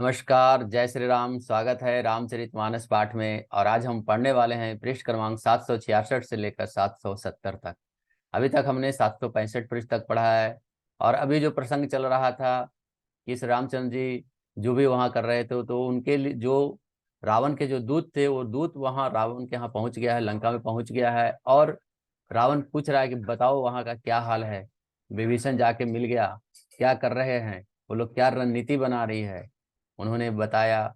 नमस्कार, जय श्री राम। स्वागत है रामचरितमानस पाठ में। और आज हम पढ़ने वाले हैं पृष्ठ क्रमांक 766 से लेकर 770 तक। अभी तक हमने 765 पृष्ठ तक पढ़ा है। और अभी जो प्रसंग चल रहा था कि श्री रामचंद्र जी जो भी वहाँ कर रहे थे, तो उनके लिए जो रावण के जो दूत थे, वो दूत वहाँ रावण के यहाँ पहुँच गया है, लंका में पहुँच गया है। और रावण पूछ रहा है कि बताओ वहाँ का क्या हाल है। विभीषण जाके मिल गया, क्या कर रहे हैं वो लोग, क्या रणनीति बना रही है। उन्होंने बताया।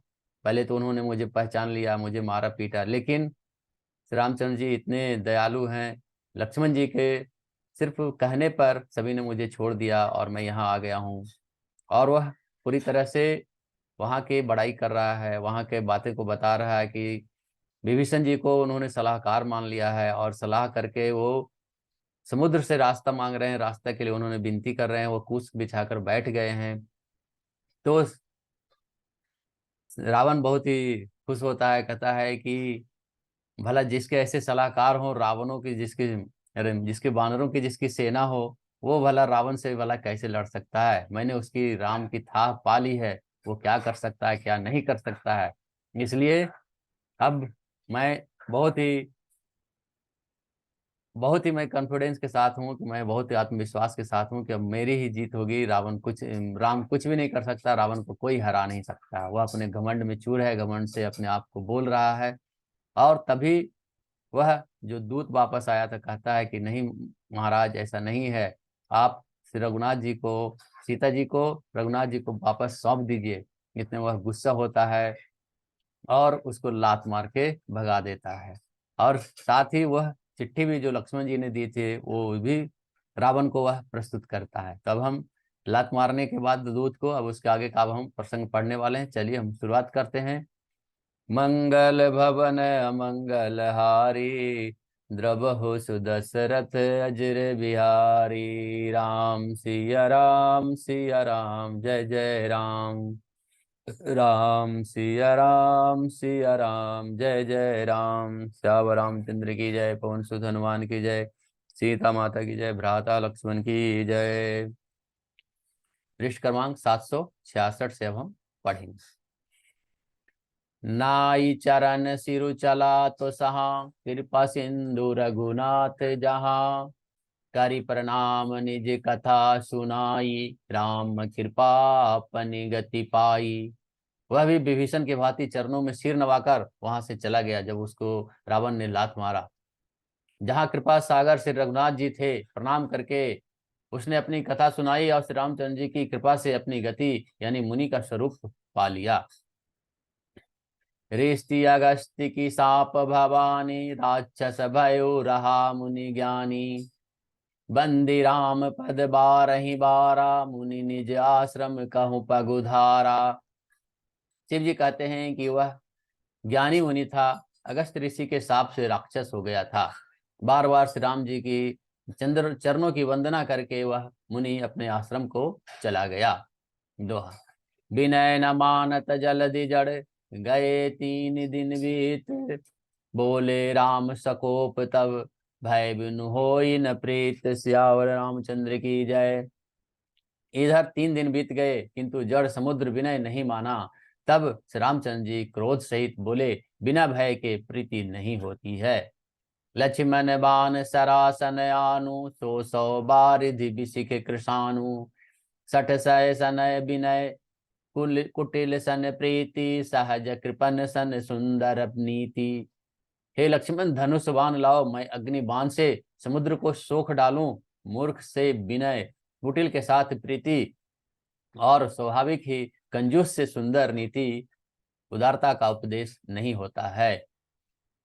पहले तो उन्होंने मुझे पहचान लिया, मुझे मारा पीटा, लेकिन श्री रामचंद्र जी इतने दयालु हैं। लक्ष्मण जी के सिर्फ कहने पर सभी ने मुझे छोड़ दिया और मैं यहाँ आ गया हूँ। और वह पूरी तरह से वहाँ की बड़ाई कर रहा है, वहाँ के बातें को बता रहा है कि विभीषण जी को उन्होंने सलाहकार मान लिया है। और सलाह करके वो समुद्र से रास्ता मांग रहे हैं, रास्ता के लिए उन्होंने विनती कर रहे हैं। वो कूस बिछाकर बैठ गए हैं। तो रावण बहुत ही खुश होता है, कहता है कि भला जिसके ऐसे सलाहकार हो, रावणों की जिसकी, अरे जिसके वानरों की जिसकी सेना हो, वो भला रावण से भला कैसे लड़ सकता है। मैंने उसकी राम की थाह पा ली है, वो क्या कर सकता है क्या नहीं कर सकता है। इसलिए अब मैं बहुत ही मैं कॉन्फिडेंस के साथ हूँ, कि मैं बहुत ही आत्मविश्वास के साथ हूँ कि अब मेरी ही जीत होगी। राम कुछ भी नहीं कर सकता, रावण को कोई हरा नहीं सकता। वह अपने घमंड में चूर है, घमंड से अपने आप को बोल रहा है। और तभी वह जो दूत वापस आया था, कहता है कि नहीं महाराज, ऐसा नहीं है। आप श्री रघुनाथ जी को, सीता जी को, रघुनाथ जी को वापस सौंप दीजिए। इतने वह गुस्सा होता है और उसको लात मार के भगा देता है। और साथ ही वह चिट्ठी भी जो लक्ष्मण जी ने दी थी, वो भी रावण को वह प्रस्तुत करता है। तब हम लात मारने के बाद दूत को, अब उसके आगे का अब हम प्रसंग पढ़ने वाले हैं। चलिए हम शुरुआत करते हैं। मंगल भवन अमंगल हारी, द्रवहु सुदशरथ अजर बिहारी। राम सिया राम, जय जय राम। सिया राम, जय जय राम। श्याम रामचंद्र की जय, पवन सुत हनुमान की जय, सीता माता की जय, भ्राता लक्ष्मण की जय। पृष्ठ क्रमांक 766 से अब हम पढ़ेंगे। नाई चरण सिरु चला तो सहा, कृपा सिंधु रघुनाथ जहाँ। करि प्रणाम निज कथा सुनाई, राम कृपा अपनी गति पाई। वह भी विभीषण के भांति चरणों में सिर नवाकर वहां से चला गया। जब उसको रावण ने लात मारा, जहाँ कृपा सागर श्री रघुनाथ जी थे, प्रणाम करके उसने अपनी कथा सुनाई और श्री रामचंद्र जी की कृपा से अपनी गति यानी मुनि का स्वरूप पा लिया। रिष्टि अगस्त्य की साप भवानी, राक्षस भयो रहा मुनि ज्ञानी। बंदी राम पद बारहि बारा, मुनि निज आश्रम कहूँ पगुधारा। शिव जी कहते हैं कि वह ज्ञानी मुनि था, अगस्त ऋषि के शाप से राक्षस हो गया था। बार बार श्री राम जी की चंद्र चरणों की वंदना करके वह मुनि अपने आश्रम को चला गया। दोहा। विनय न मानत जलधि जड़, गए 3 दिन बीत। बोले राम सकोप तब, भय बिनु होई न प्रीत। सियावर रामचंद्र की जय। इधर 3 दिन बीत गए, किंतु जड़ समुद्र विनय नहीं माना। तब श्री रामचंद्र जी क्रोध सहित बोले, बिना भय के प्रीति नहीं होती है। लक्ष्मण बान सरासन आनु, सो सौ बारिधि बिसिख कृषानु। सठ सय सनय विनय, कुल कुटिल सन प्रीति। सहज कृपन सन सुंदर नीति। हे लक्ष्मण, धनुष बाण लाओ, मैं अग्नि बाण से समुद्र को सोख डालूं। मूर्ख से विनय, कुटिल के साथ प्रीति, और स्वाभाविक ही कंजूस से सुंदर नीति, उदारता का उपदेश नहीं होता है।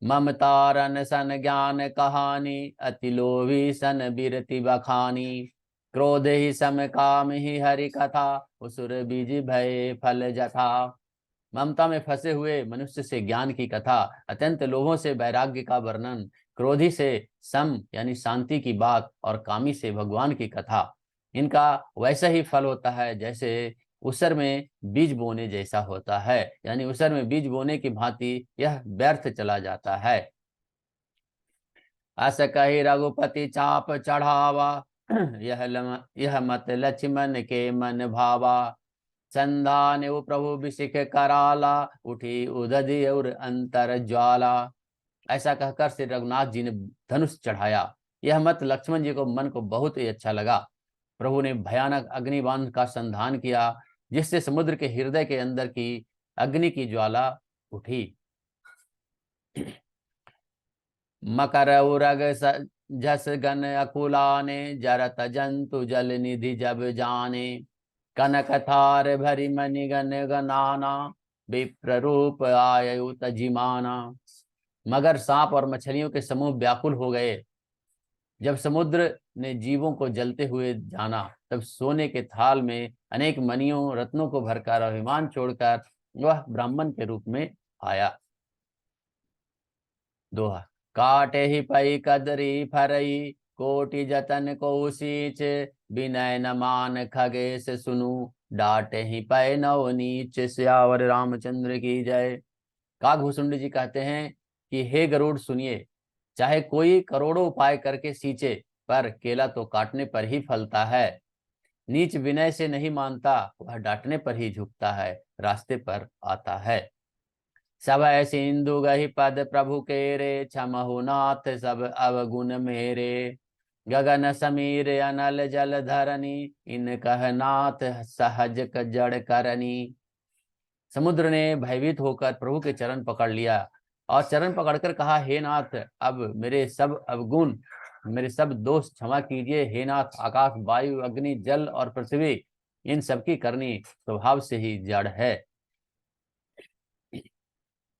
ममतारन सन ज्ञान कहानी, अति लोभी सन बिरति बखानी। क्रोध ही सम काम ही हरि कथा, उसुर बीज भय फल जथा। ममता में फंसे हुए मनुष्य से ज्ञान की कथा, अत्यंत लोभों से वैराग्य का वर्णन, क्रोधी से सम यानी शांति की बात, और कामी से भगवान की कथा। इनका वैसा ही फल होता है जैसे उसर में बीज बोने जैसा होता है, यानी उसर में बीज बोने की भांति यह व्यर्थ चला जाता है। अस कही रघुपति चाप चढ़ावा, यह मत लक्ष्मण के मन भावा। संधान वो प्रभु बिसिख कराला, उठी उदधि और अंतर ज्वाला। ऐसा कहकर श्री रघुनाथ जी ने धनुष चढ़ाया। यह मत लक्ष्मण जी को मन को बहुत ही अच्छा लगा। प्रभु ने भयानक अग्निबाण का संधान किया, जिससे समुद्र के हृदय के अंदर की अग्नि की ज्वाला उठी। मकर उरग झस गन अकुलाने, जरत जंतु जल निधि जब जाने। कनक थार भरी मणिगन गनाना, विप्र रूप आयु तजिमाना। मगर, सांप और मछलियों के समूह व्याकुल हो गए। जब समुद्र ने जीवों को जलते हुए जाना, तब सोने के थाल में अनेक मणियों रत्नों को भरकर अभिमान छोड़कर वह ब्राह्मण के रूप में आया। दोहा। काटे ही पई कदरी फरई, कोटि जतन को सींच। विनय न मान खगेश सुनु, डांटे ही पै नव नीच। सियावर रामचंद्र की जय। काकभूषुंड जी कहते हैं कि हे गरुड़ सुनिए, चाहे कोई करोड़ों उपाय करके सींचे, पर केला तो काटने पर ही फलता है। नीच विनय से नहीं मानता, वह डांटने पर ही झुकता है, रास्ते पर आता है। सब सिंधु गहि पद प्रभु केरे, क्षमहु नाथ सब अवगुण मेरे। गगन समीर अनल जल धरनी, इन कह नाथ सहज जड़ करनी। समुद्र ने भयभीत होकर प्रभु के चरण पकड़ लिया और चरण पकड़कर कहा, हे नाथ, अब मेरे सब अवगुण, मेरे सब दोष क्षमा कीजिए। हे नाथ, आकाश, वायु, अग्नि, जल और पृथ्वी, इन सबकी करनी स्वभाव से ही जड़ है।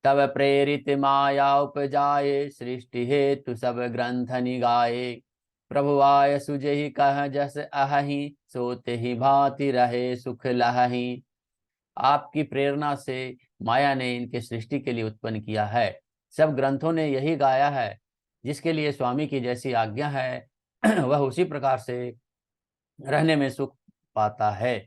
तब प्रेरित माया उपजाए, सृष्टि हेतु सब ग्रंथ निगाए। प्रभु आय सुजहि कह जस अहि, सोते ही भांति रहे सुख लहहि। आपकी प्रेरणा से माया ने इनके सृष्टि के लिए उत्पन्न किया है। सब ग्रंथों ने यही गाया है। जिसके लिए स्वामी की जैसी आज्ञा है वह उसी प्रकार से रहने में सुख पाता है।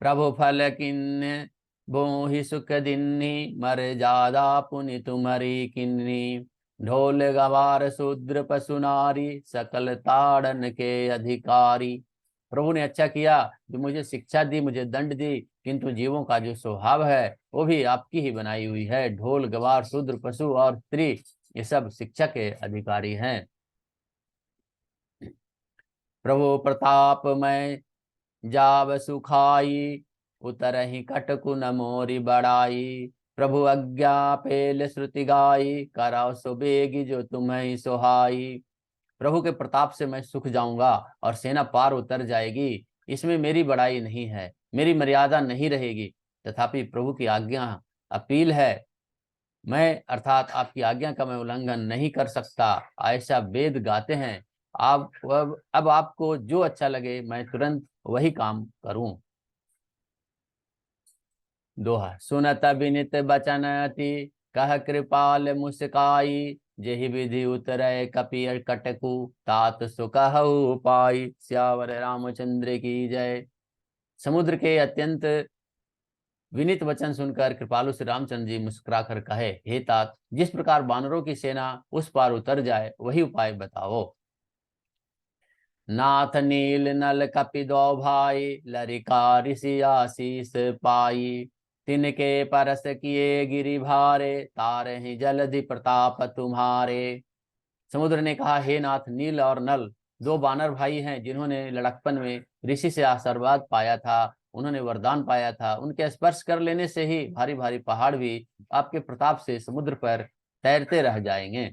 प्रभु फल किन्न बोहि सुख दिन्नी, मर जादा पुनि तुम्हारी किन्नी। ढोल गवार शूद्र पशु नारी, सकल ताड़न के अधिकारी। प्रभु ने अच्छा किया जो मुझे शिक्षा दी, मुझे दंड दी, किंतु जीवों का जो स्वभाव है वो भी आपकी ही बनाई हुई है। ढोल गवार शूद्र पशु और स्त्री, ये सब शिक्षा के अधिकारी हैं। प्रभु प्रताप में जाव सुखाई, उतरहि कटकु न मोरी बड़ाई। प्रभु आज्ञा पेल श्रुति गाई, कराओ सो बेगी जो तुम्हें सुहाई। प्रभु के प्रताप से मैं सुख जाऊंगा और सेना पार उतर जाएगी, इसमें मेरी बड़ाई नहीं है, मेरी मर्यादा नहीं रहेगी। तथापि प्रभु की आज्ञा अपील है, मैं अर्थात आपकी आज्ञा का मैं उल्लंघन नहीं कर सकता, ऐसा वेद गाते हैं। आप अब आपको जो अच्छा लगे मैं तुरंत वही काम करूं। दोहा। सुनत विनित बचन अति, कह कृपाल मुस्काई। जेहि विधि उतरै कपि कटकु, तात सुकहु पाई। सियावर रामचंद्र की जय। समुद्र के अत्यंत विनित वचन सुनकर कृपालु श्री रामचंद्र जी मुस्कुराकर कहे, हे तात, जिस प्रकार बानरों की सेना उस पार उतर जाए वही उपाय बताओ। नाथ नील नल कपि दो भाई, लरिका ऋषि आशीष पाई। तिनके परस किए गिरि भारे, तारे ही जलधि प्रताप तुम्हारे। समुद्र ने कहा, हे नाथ, नील और नल दो बानर भाई हैं, जिन्होंने लड़कपन में ऋषि से आशीर्वाद पाया था, उन्होंने वरदान पाया था। उनके स्पर्श कर लेने से ही भारी भारी पहाड़ भी आपके प्रताप से समुद्र पर तैरते रह जाएंगे।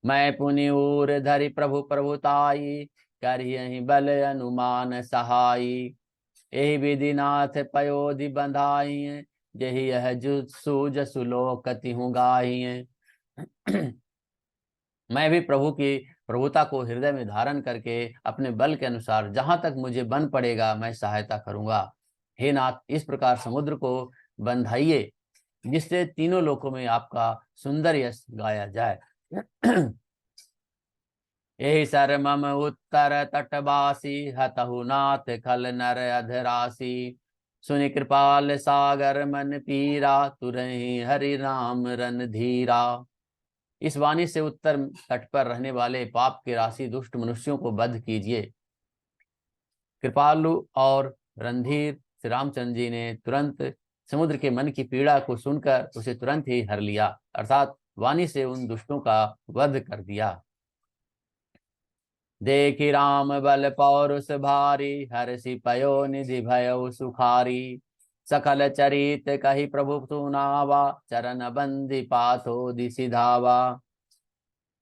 मैं पुनि उर धरि प्रभु प्रभुताई, करियहि बल अनुमान सहाई। एहि विधि नाथ पयोधि बंधाई, जहि यह सूज सुलोक तिहु गाई। मैं भी प्रभु की प्रभुता को हृदय में धारण करके अपने बल के अनुसार जहां तक मुझे बन पड़ेगा मैं सहायता करूंगा। हे नाथ, इस प्रकार समुद्र को बंधाइए, जिससे तीनों लोकों में आपका सुंदर यश गाया जाए। यही सर मम उत्तर तटवासी, हतहु नाथ खल नर अधरासी। सुनि कृपाल सागर मन पीरा, तुरहि हरि राम रन धीरा। इस वाणी से उत्तर तट पर रहने वाले पाप के राशि दुष्ट मनुष्यों को बद्ध कीजिए। कृपालु और रणधीर श्री रामचंद्र जी ने तुरंत समुद्र के मन की पीड़ा को सुनकर उसे तुरंत ही हर लिया, अर्थात वाणी से उन दुष्टों का वध कर दिया। देखी राम बल पौरुष भारी, हर्षि पयो निधि भयो सुखारी। सकल चरित कही प्रभु सुनावा, चरण बंदी पाथो दिशि धावा।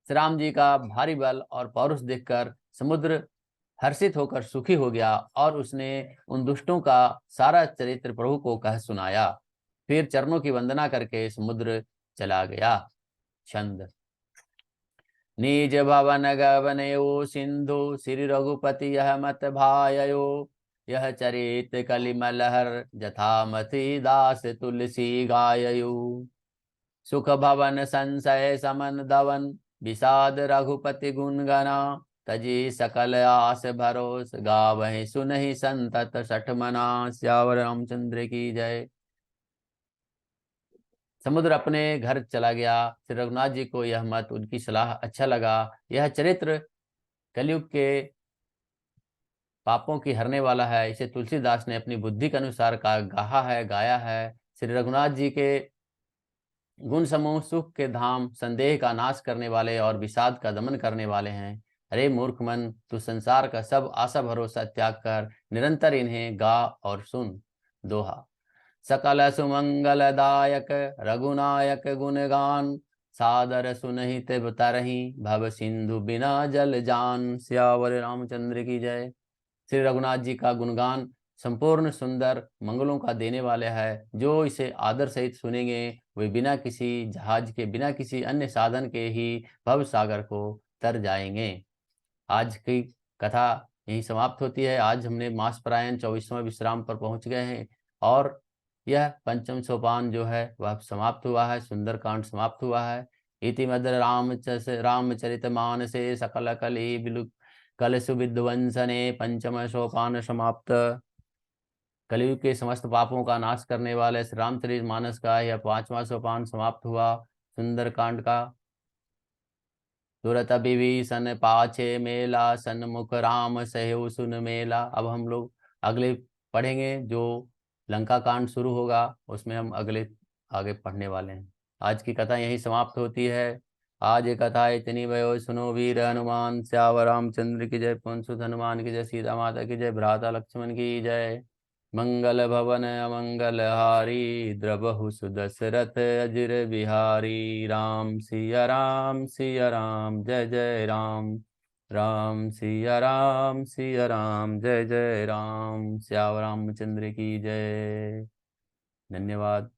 श्री राम जी का भारी बल और पौरुष देखकर समुद्र हर्षित होकर सुखी हो गया और उसने उन दुष्टों का सारा चरित्र प्रभु को कह सुनाया। फिर चरणों की वंदना करके समुद्र चला गया। छंद। निज भवन गवनयो सिंधु, श्री रघुपति यह मत भायो। यह चरित कलिमलहर, जथामति दास तुलसी गाययु। सुख भवन संशय समन दवन, विषाद रघुपति गुण गना। तजी सकल आस भरोस, गावहि सुनहि संतत सठ मना। श्यावर रामचंद्र की जय। समुद्र अपने घर चला गया। श्री रघुनाथ जी को यह मत, उनकी सलाह अच्छा लगा। यह चरित्र कलयुग के पापों की हरने वाला है। इसे तुलसीदास ने अपनी बुद्धि के अनुसार गाया है। श्री रघुनाथ जी के गुण समूह सुख के धाम, संदेह का नाश करने वाले और विषाद का दमन करने वाले हैं। अरे मूर्ख मन, तू संसार का सब आशा भरोसा त्याग कर निरंतर इन्हें गा और सुन। दोहा। सकल सुमंगलदायक रघुनायक गुणगान, सादर सुनहि तिब तरहि, भव सिंधु बिना जल जान। सियावर रामचंद्र की जय। श्री रघुनाथ जी का गुणगान संपूर्ण सुंदर मंगलों का देने वाले है। जो इसे आदर सहित सुनेंगे वे बिना किसी जहाज के, बिना किसी अन्य साधन के ही भव सागर को तर जाएंगे। आज की कथा यही समाप्त होती है। आज हमने मास परायण 24वां विश्राम पर पहुंच गए हैं और यह पंचम सोपान जो है वह समाप्त हुआ है, सुंदर कांड समाप्त हुआ है। इति मद्र रामचरित मानसे सकल कली बिलु कलशु विध्वंसने पंचम सोपान समाप्त। कलयुग के समस्त पापों का नाश करने वाले श्री रामचरित मानस का यह 5वां सोपान समाप्त हुआ सुंदर कांड का। तुरत विभीषण पाछे मेला, सन्मुख राम सहु सुन मेला। अब हम लोग अगले पढ़ेंगे, जो लंका कांड शुरू होगा उसमें हम अगले आगे पढ़ने वाले हैं। आज की कथा यही समाप्त होती है। आज ये कथा इतनी भयो सुनो वीर हनुमान, श्यावर रामचंद्र की जय। पवन सुत हनुमान की जय। सीता माता की जय। भ्राता लक्ष्मण की जय। मंगल भवन अमंगल हारी, द्रवहु सुदशरथ अजिर बिहारी। राम सिया राम सिया राम, जय जय राम। राम सिया राम सिया राम, जय जय राम। श्याम रामचंद्र की जय। धन्यवाद।